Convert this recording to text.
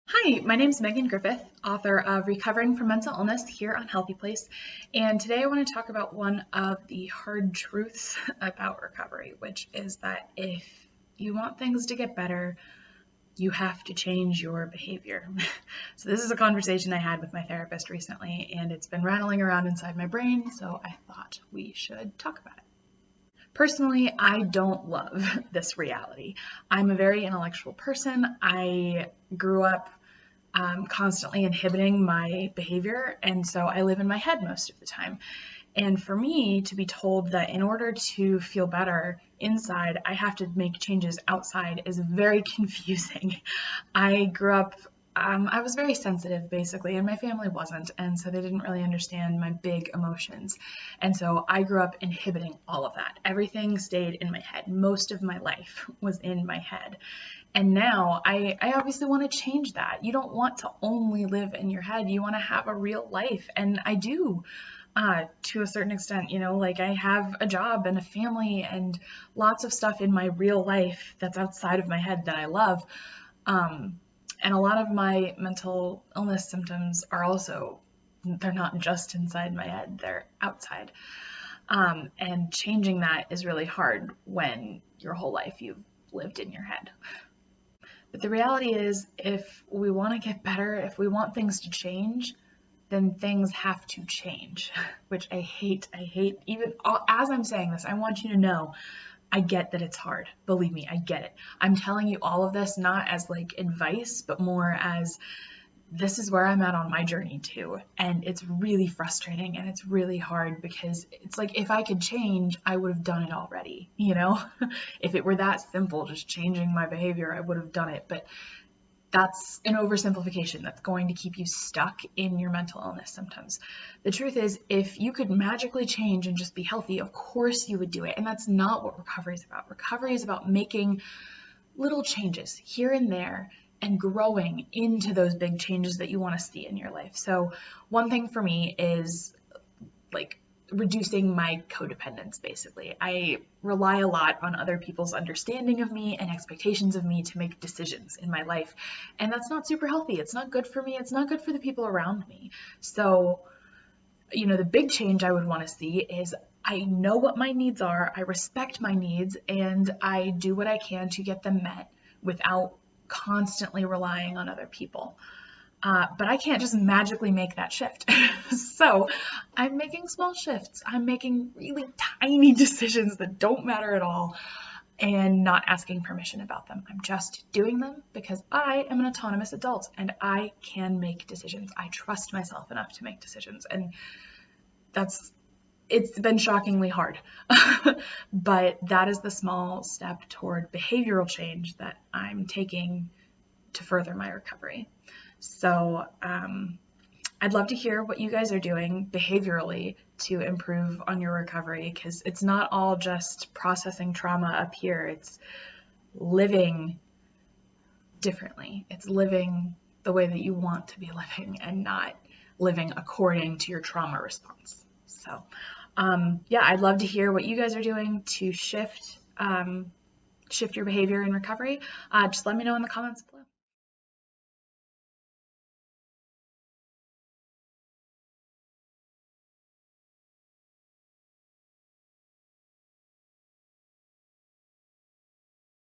Hi, my name is Megan Griffith, author of Recovering from Mental Illness here on HealthyPlace, and today I want to talk about one of the hard truths about recovery, which is that if you want things to get better, you have to change your behavior. So this is a conversation I had with my therapist recently, and it's been rattling around inside my brain, so I thought we should talk about it. Personally, I don't love this reality. I'm a very intellectual person. I grew up constantly inhibiting my behavior, and so I live in my head most of the time. And for me to be told that in order to feel better inside, I have to make changes outside is very confusing. I grew up, I was very sensitive basically, and my family wasn't, and so they didn't really understand my big emotions. And so I grew up inhibiting all of that. Everything stayed in my head. Most of my life was in my head. And now I obviously want to change that. You don't want to only live in your head. You want to have a real life. And I do, to a certain extent, like I have a job and a family and lots of stuff in my real life that's outside of my head that I love. And a lot of my mental illness symptoms are also, they're not just inside my head, they're outside. And changing that is really hard when your whole life you've lived in your head. But the reality is, if we want to get better, if we want things to change, then things have to change, which I hate. Even as I'm saying this, I want you to know, I get that it's hard. Believe me, I get it. I'm telling you all of this not as like advice, but more as this is where I'm at on my journey too. And it's really frustrating and it's really hard because it's like if I could change, I would have done it already, If it were that simple, just changing my behavior, I would have done it. But that's an oversimplification that's going to keep you stuck in your mental illness symptoms. The truth is, if you could magically change and just be healthy, of course you would do it. And that's not what recovery is about. Recovery is about making little changes here and there and growing into those big changes that you want to see in your life. So one thing for me is like reducing my codependence, basically. I rely a lot on other people's understanding of me and expectations of me to make decisions in my life. And that's not super healthy. It's not good for me. It's not good for the people around me. So, the big change I would want to see is I know what my needs are, I respect my needs, and I do what I can to get them met without constantly relying on other people. But I can't just magically make that shift. So I'm making small shifts. I'm making really tiny decisions that don't matter at all and not asking permission about them. I'm just doing them because I am an autonomous adult and I can make decisions. I trust myself enough to make decisions. And it's been shockingly hard, but that is the small step toward behavioral change that I'm taking to further my recovery. So I'd love to hear what you guys are doing behaviorally to improve on your recovery, because it's not all just processing trauma up here. It's living differently. It's living the way that you want to be living and not living according to your trauma response. So yeah, I'd love to hear what you guys are doing to shift your behavior in recovery. Just let me know in the comments below.